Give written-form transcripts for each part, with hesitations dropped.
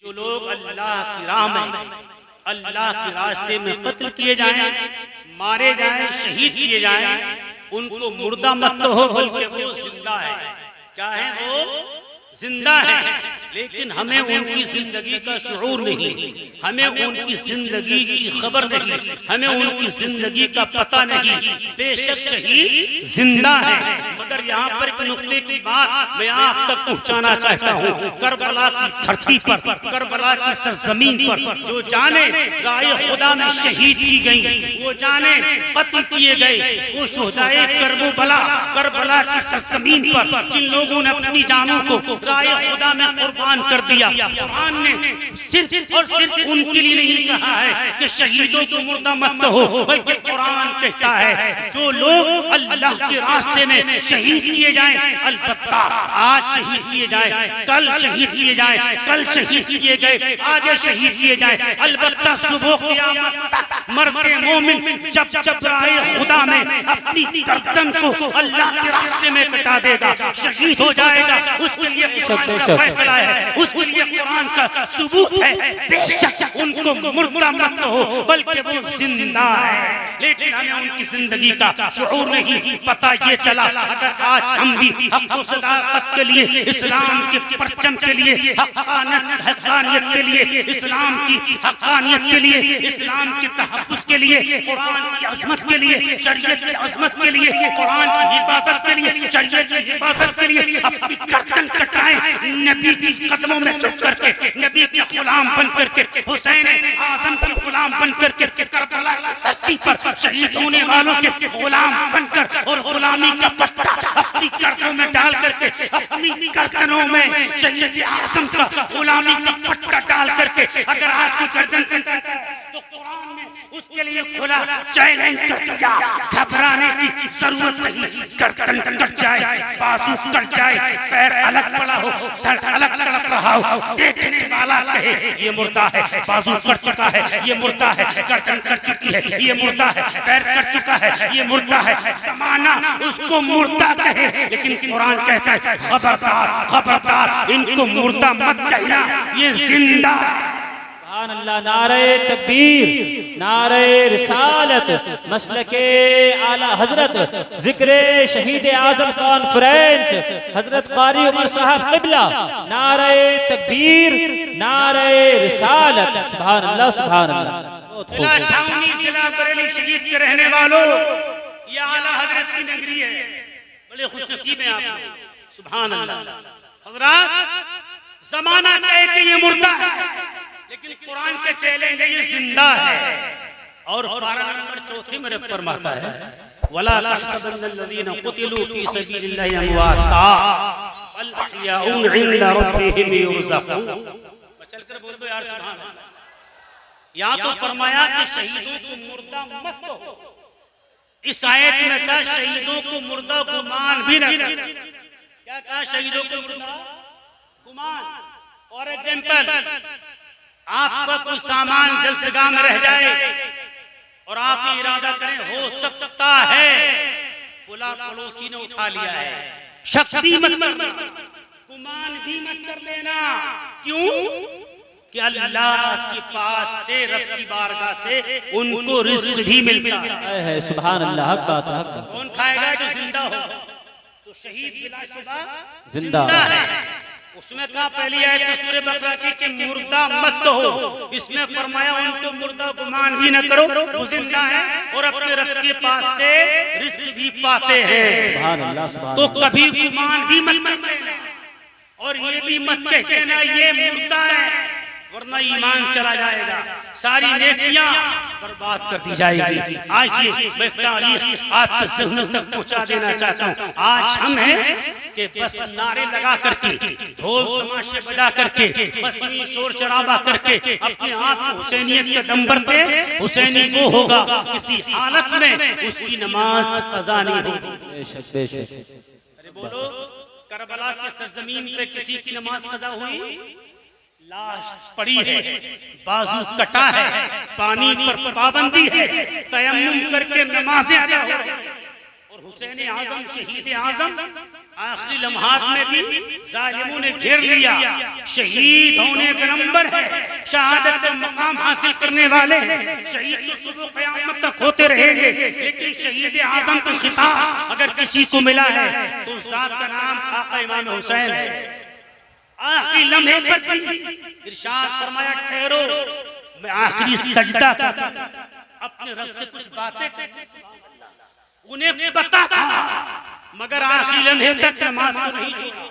जो लोग अल्लाह की राह में, अल्लाह के रास्ते में कत्ल किए जाएं, मारे जाएं, शहीद किए जाएं, उनको मुर्दा मत कहो, बल्कि वो जिंदा है। क्या है? वो जिंदा है। लेकिन हमें उनकी जिंदगी का शुऊर नहीं, हमें उनकी जिंदगी की खबर नहीं, हमें उनकी जिंदगी का पता नहीं। बेशक शहीद जिंदा है, मगर यहाँ पर एक नुक्ते की बात मैं आप तक पहुँचाना चाहता हूँ। करबला की धरती पर, करबला की सरजमीन पर जो जाने राय खुदा में शहीद की गई, वो जाने कत्ल किए गए, वो शुहदाए करबला की सरजमीन पर जिन लोगों ने अपनी जानों को राय खुदा में कुर्बान कर दिया, कुरान ने सिर्फ और सिर्फ उनके लिए नहीं कहा है कि शहीदों को मुर्दा मत कहो, बल्कि कुरान कहता है जो लोग अल्लाह के रास्ते में शहीद किए जाएं, अलबत्ता आज शहीद किए जाएं, कल शहीद किए जाएं, कल शहीद किए गए, आगे शहीद किए जाएं, अलबत्ता सुबह क़यामत तक मरते मोमिन जब जब राय खुदा में अपनी गर्दन को अल्लाह के रास्ते में कटा देगा, शहीद हो जाएगा, उसके लिए कुरान का फैसला है, उसके लिए कुरान का सबूत है। बेशक उनको मुर्दा मत कहो, बल्कि वो जिंदा है। लेकिन हमें उनकी जिंदगी का शुऊर नहीं। पता ये चला अगर आज हम भी हक व सदाकत के लिए, इस्लाम के परचम के लिए, हक्कानियत के लिए, इस्लाम की हक्कानियत के लिए, इस्लाम के तहफ़्फ़ुज़ के लिए, कुरान की अज़मत के लिए, शरीयत की अज़मत के लिए, कुरान की हिफाज़त के लिए, शरीयत की हिफाज़त के लिए अपनी गर्दन कटाएं, नबी की कदमों में झुक करके, नबी के गुलाम बन करके, हुसैन आज़म के गुलाम बन करके, करबला की धरती पर शहीद होने वालों के गुलाम बनकर और गुलामी का पट्टा अपनी गर्दनों में डाल करके, अपनी गर्दनों में शहीद आज़म का गुलामी का पट्टा डाल करके अगर आज की गर्दन तो कुरान ने उसके लिए खुला चैलेंज कर दिया। घबराने की जरूरत नहीं, गर्दन कट जाए, बाजू कट जाए, पैर अलग पड़ा हो, धड़ अलग तड़प रहा हो, देखने वाला कहे ये मुर्दा है, बाजू कट चुका है, ये मुर्दा है, गर्दन कट चुकी है, ये मुर्दा है, पैर कट चुका है, ये मुर्दा है, ज़माना उसको मुर्दा कहे, लेकिन कुरान कहता है खबरदार, खबरदार, इनको मुर्दा मत कहना, ये जिंदा। अल्लाह, नारे तकबीर, नारे रिसालत, मसलके आला हजरत, जिक्रे शहीद आज़म कॉन्फ्रेंस, हजरत कारी उमर साहब क़िबला, नारे तकबीर, नारे रिसालत। सुभान अल्लाह, सुभान अल्लाह। छावनी जिला बरेली शरीफ के रहने वालों, ये आला हजरत की नगरी है, बड़े खुशनसीब हैं आप। सुभान अल्लाह। हजरत, ज़माना कहे कि ये मुर्दा है, लेकिन कुरान के चैलेंज ये जिंदा है। और पारा नंबर 4 में फरमाता है वला तहसबन्नल्लज़ीना क़ुतिलू फ़ी सबीलिल्लाहि अमवाता बल अहयाउन इंदा रब्बिहिम युरज़क़ून। चलकर बोल दो यार सुभान अल्लाह। यहाँ तो फरमाया कि शहीदों को मुर्दा मत कहो, इस आयत में कहा शहीदों को मुर्दा गुमान भी न करो। क्या कहा? शहीदों को मुर्दा गुमान। फॉर एग्जाम्पल, आपका कोई सामान जलसगाह में रह जाए और आप ये इरादा करें हो सकता है फुला पड़ोसी ने उठा लिया है, शक भी मत करना, गुमान भी मत कर लेना। क्यों? कि अल्लाह के पास से, रब की बारगाह से उनको रिज़्क़ भी मिलता है। सुभान अल्लाह। हक बात, हक बात। कौन खाएगा? जो जिंदा हो। तो शहीद बिलाशुबा जिंदा है। उसमें कहा पहली आयत में सूरह बकरा की कि मुर्दा मत कहो, इसमें फरमाया उनको मुर्दा गुमान भी न करो, वो जिंदा है और अपने रब के पास से रिज़्क़ भी पाते हैं। सुभान अल्लाह, सुभान तो कभी गुमान भी मत करना और ये भी मत कहते ना ये मुर्दा है, वरना ईमान चला जाएगा, सारी नेकियां बर्बाद कर दी जाएगी। आइए मैं तारीख आपके ज़हन तक पहुंचा देना चाहता हूँ। आज हम हैं कि बस नारे लगा करके, ढोल तमाशे बजा करके, बस ये शोर शराबा करके अपने आप को हुसैनियत के नंबर पे हुसैनी वो होगा, किसी हालत में उसकी नमाज कज़ा नहीं होगी। बेशक, बेशक। अरे बोलो, करबला के सरजमीन पे किसी की नमाज कज़ा हुई? लाश पड़ी है, बाजू कटा है, पानी पर पाबंदी है, तयम्मुम करके नमाजें अदा हो रही हैं। और हुसैन आज़म शहीद आज़म आखिरी लम्हात में भी जालिमों ने घेर लिया। शहीद होने का नंबर है, शहादत का मकाम हासिल करने वाले हैं। शहीद तो सुबह क़यामत तक होते रहेंगे, लेकिन शहीद आज़म का खिताब अगर किसी को मिला है तो ज़ात का नाम आका इमाम हुसैन है। आखिरी लम्हे पर भी इरशाद फरमाया, ठहरो मैं आखिरी सजदा करता, अपने रब से कुछ बातें उन्हें पता था, मगर आखिरी लम्हे तक नमाज को नहीं छोड़ा।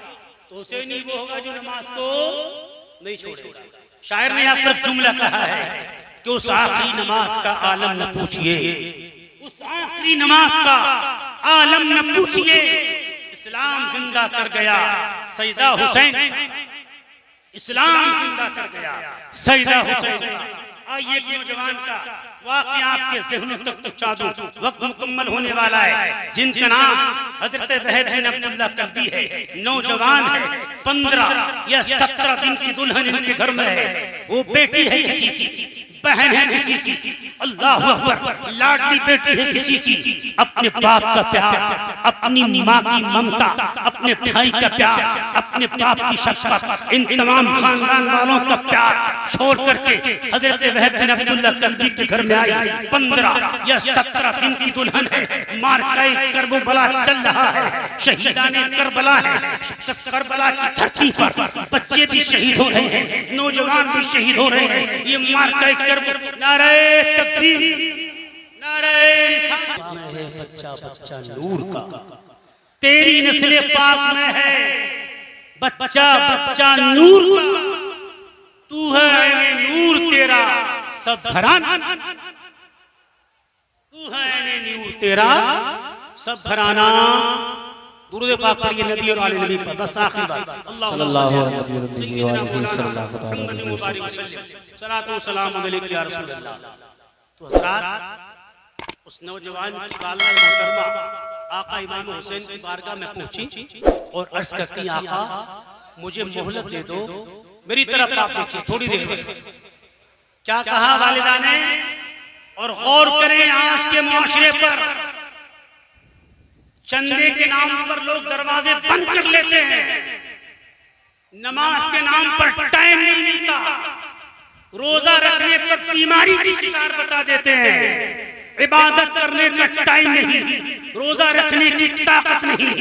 तो हुसैन ही वो होगा जो नमाज को नहीं छोड़ेगा। शायर ने यहाँ पर जुमला कहा है कि उस आखिरी नमाज का आलम न पूछिए, उस आखिरी नमाज का आलम न पूछिए, इस्लाम जिंदा कर गया सैयदा हुसैन, इस्लाम जिंदा कर गया सैयदा हुसैन। आइए नौजवान का वाक़या आपके ज़हनों तक पहुंचा दूं, वक्त मुकम्मल होने वाला है। जिनका नाम हज़रत वहब बिन अब्दुल्लाह कल्बी है, नौजवान है, 15 या 17 दिन की दुल्हन इनके घर में है। वो बेटी है किसी की, बहन है किसी की, अल्लाह अकबर, लाडली बेटी है किसी की। अपने बाप का प्यार, अपनी माँ की ममता, अपने भाई का प्यार, अपने बाप की शफ़क़त, इन तमाम खानदान वालों का प्यार छोड़ करके हज़रत वहब बिन अब्दुल्लाह कल्बी के घर में आई। 15 या 17 दिन की दुल्हन है। मारकाए करबला चल रहा है, शहीदाने करबला है। करबला की धरती पर बच्चे भी शहीद हो रहे हैं, नौजवान भी शहीद हो रहे हैं। ये मारकाए नारे तकबीर, नारे रिसालत में है बच्चा बच्चा नूर का, तेरी नस्ल पाक में है बच्चा बच्चा नूर का। तू है नूर तेरा सब घराना, तू है नूर तेरा सब घराना। दुरूद पाक पढ़िए नबी और आले नबी पर। बस आखिरी बात, सल्लल्लाहु अलैहि वसल्लम, सलातो सलाम अलैका या रसूल अल्लाह। तो हज़रात, उस नौजवान की वालिदा मोहतरमा आका इमाम हुसैन की बारगाह में पहुंची और अर्ज़ करती, आका मुझे मोहलत दे दो, मेरी तरफ आप देखिए थोड़ी देर बस। क्या कहा वालिदा ने? और गौर करें आज के मुआशरे पर, चंदे के नाम पर लोग दरवाजे बंद कर लेते हैं, नमाज के नाम पर टाइम नहीं मिलता, रोजा रखने पर बीमारी की शिकार बता देते हैं, इबादत करने का टाइम नहीं, रोजा रखने की ताकत नहीं,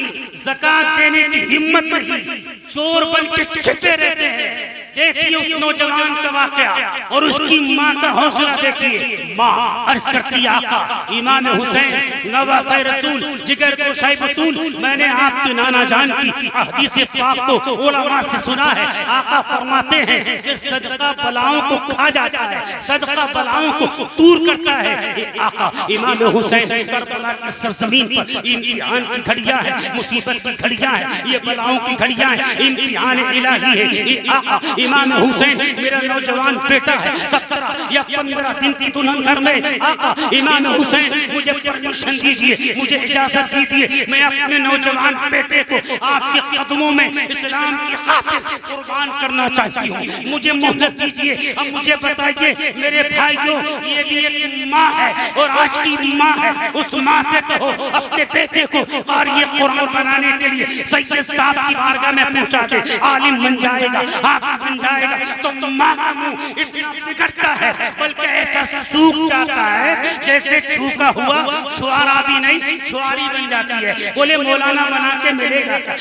ज़कात देने की हिम्मत नहीं, चोर बन के छिपे रहते हैं। देखिए उस नौजवान का वाकया और उसकी माँ का हौसला देखिए। माँ अर्ज करती, आका इमाम हुसैन नवासे रसूल जिगर को शाइबतून, मैंने आपके नाना जान की हदीस पाक को उलमा से सुना है। आका फरमाते हैं कि सदका बलाओं को खा जाता है, सदका बलाओं को दूर करता है। आका इमाम हुसैन करबला की सरजमीन पर इम्तिहान की घड़ियां है, मुसीबत की घड़ियां है, ये बलाओं की घड़ियां है, इम्तिहान इलाही है। आका इमाम हुसैन मेरा नौजवान बेटा है, 17 या 15 दिन की दुल्हन घर में। आका इमाम हुसैन मुझे परमिशन दीजिए, मुझे इजाजत दीजिए, मैं अपने नौजवान बेटे को आपके कदमों में इस्लाम की खातिर कुर्बान करना चाहती हूँ, मुझे मोहलत दीजिए। अब मुझे बताइए मेरे भाइयों, ये भी एक माँ है और आज की माँ है, उस माँ से कहो अपने बेटे को क़ारी कुरान बनाने के लिए सैयद साहब की बारगाह में पहुँचा दे, आलिम बन जाएगा, हाफ़िज़ बन जाएगा। तो माँ का मुंह इतना बिगड़ता है, बल्कि ऐसा सूख जाता है जैसे छूका हुआ छुआरा भी नहीं छुआरी बन जाती है। बोले मौलाना बना के मिलेगा क्या?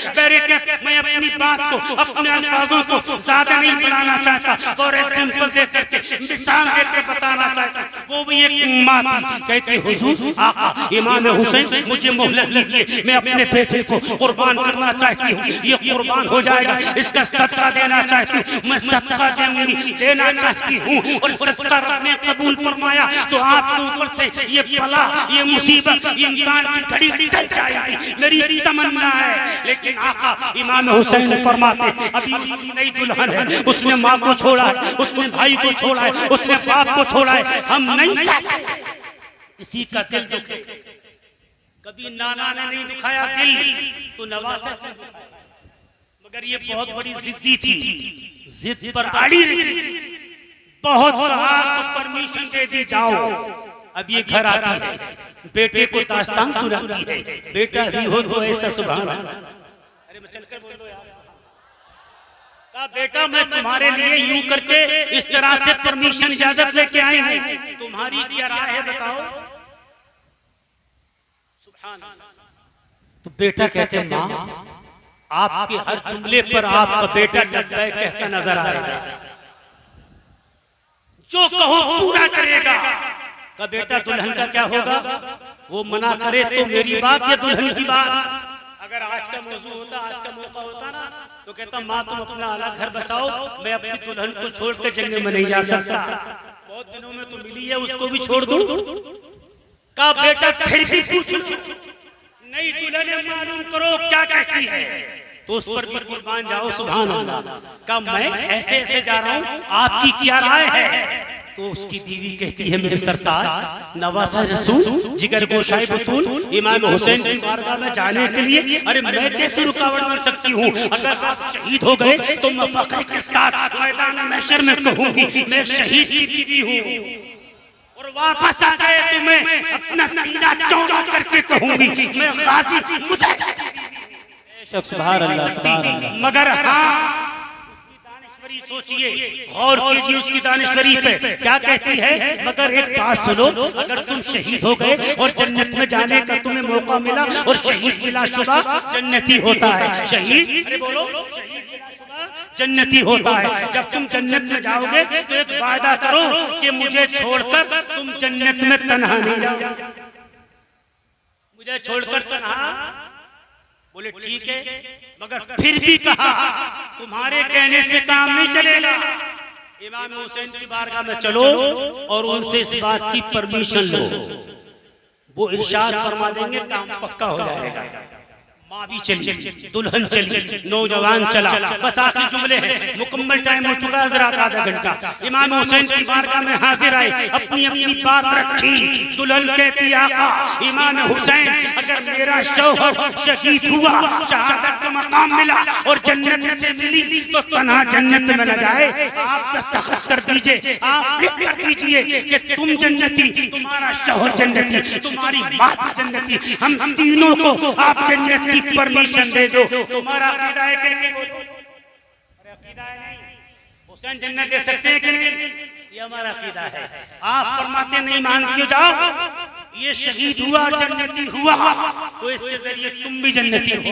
मैं अपनी बात को, अपने अल्फाजों को ज्यादा नहीं बढ़ाना चाहता और एग्जाम्पल दे करके, मिसाल देकर बताना चाहता। वो भी एक माँ थी, कहती हुजूर आका इमाम हुसैन मुझे मोहलत दीजिए, मैं अपने बेटे को कुर्बान करना चाहती हूँ, ये कुर्बान हो जाएगा, इसका सदका देना चाहती हूँ, मैं सदका दूंगी, देना चाहती हूँ। और सदका रब ने कबूल फरमाया तो आपके ऊपर से ये बला, ये मुसीबत, ये इम्तिहान की घड़ी टल जाएगी, मेरी तमन्ना है। लेकिन आका इमाम हुसैन फरमाते, अभी नई दुल्हन है, उसने माँ को छोड़ा है, उसने भाई को छोड़ा है, उसने बाप को छोड़ा है, हम नहीं चाहते किसी का दिल दुखे। कभी नाना ने नहीं दुखाया दिल तो नवासे ने दुखाया, मगर ये बहुत बड़ी जिद्दी थी, जिद पर अड़ी रही, बहुत कहा तो परमिशन दे दी जाओ। अब ये घर आती है, बेटे को दास्तान सुनाती है, बेटा भी हो तो ऐसा सुभान अल्लाह, चलकर बोलो यार। कहा बेटा मैं तुम्हारे लिए यूं करके इस तरह से परमिशन इजाजत लेके आई हूं, तुम्हारी क्या राय है बताओ। सुभान अल्लाह। तो बेटा कहते माँ आपके हर जुमले पर आपका बेटा लब्बैक कहता नजर आएगा, जो कहो पूरा करेगा। का बेटा दुल्हन का क्या होगा, वो मना करे तो मेरी बात या दुल्हन की बात। अगर आज का मौजू होता, आज का मौका होता ना, तो कहता माँ तुम अपना अलग घर बसाओ, मैं अपनी दुल्हन को छोड़कर जंगल में नहीं जा सकता, बहुत दिनों में तो मिली है उसको भी छोड़ दूं। का बेटा फिर भी पूछ नहीं दुल्हन मालूम करो क्या कहती है, तो उस पर भी कुर्बान जाओ। सुभान अल्लाह। का मैं ऐसे ऐसे जा रहा हूँ, आपकी क्या राय है। तो उसकी बीवी कहती है मेरे सरताज नवासा रसूल जिगर गोशाई बतूल इमाम हुसैन की बारगाह में जाने के लिए, अरे मैं कैसे रुकावट बन सकती हूँ। अगर आप शहीद हो गए तो मैं फख्र के साथ मैदान महशर में कहूंगी मैं शहीद की बीवी हूँ, और वापस आ गए तो मैं अपना सीना चौड़ा करके कहूंगी मैं गाजी मुझे। सुभान अल्लाह, सुभान अल्लाह। मगर हाँ सोचिए, गौर कीजिए उसकी दानिश्वरी पे क्या कहती है। मगर एक बात सुनो, अगर तुम शहीद हो गए और जन्नत में जाने का तुम्हें मौका मिला, और शहीद बिलाशुबा जन्नती होता है, शहीद अरे बोलो जन्नती होता है। जब तुम जन्नत में जाओगे तो एक वादा करो कि मुझे छोड़कर तुम जन्नत में तन्हा नहीं जाओ, मुझे छोड़कर तन्हा। बोले ठीक है, मगर फिर भी कहा तुम्हारे कहने से काम नहीं चलेगा, इमाम हुसैन की बारगाह में चलो और उनसे इस बात की परमिशन लो, वो इरशाद फरमा देंगे काम पक्का हो जाएगा। माँ भी चली, दुल्हन चली, नौजवान चला, बस आखिरी जुमले हैं, मुकम्मल टाइम हो चुका है, जरा आधा घंटा। इमाम हुसैन की बारगाह में हाजिर आए, अपनी अपनी बात रखी। दुल्हन कहती आका इमाम हुसैन अगर मेरा शौहर शहीद हुआ, शहादत का मकाम मिला और जन्नत से मिली तो तन्हा जन्नत में न जाए, आप दस्तखत कर दीजिए, आप लिख कर दीजिए कि तुम जन्नती, तुम्हारा शौहर जन्नती, तुम्हारी माँ जन्नती, हम तीनों को आप जन्नती परमिशन दे दो। तुम्हारा अकीदा है कि नहीं, बोलो। अरे अकीदा है नहीं, हुसैन जन्नत दे सकते हैं कि नहीं, ये हमारा अकीदा है। आप फरमाते नहीं मान क्यों जाओ, ये शहीद हुआ जन्नती हुआ तो इसके जरिए तुम भी जन्नती हो।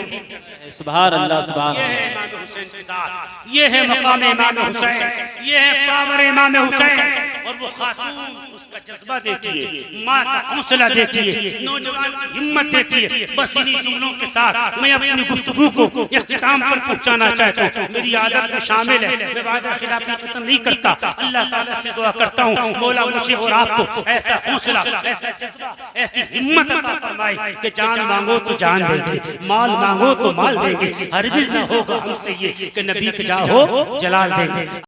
सुभान अल्लाह, सुभान अल्लाह। ये है इमाम हुसैन के साथ, ये है मकाम इमाम हुसैन, ये है पावर इमाम हुसैन। और वो खातून उसका जज्बा देखिए, माँ का हौसला देखिए, नौजवान की हिम्मत देखिए। बस इन्हीं जुमलों के साथ मैं अपनी गुफ्तगू को इख्तिताम पर पहुंचाना चाहता हूँ। मेरी आदत में शामिल है, मैं वादा खिलाफी कतल नहीं करता। अल्लाह ताला से दुआ करता हूँ मौला मुझे और आपको ऐसा हौसला, ऐसा जज्बा, ऐसी हिम्मत अता फरमाए कि जान मांगो तो जान देंगे, माल मांगो तो माल देंगे। हरगिज़ न होगा हमसे ये कि नबी के जाहो जलाल देंगे।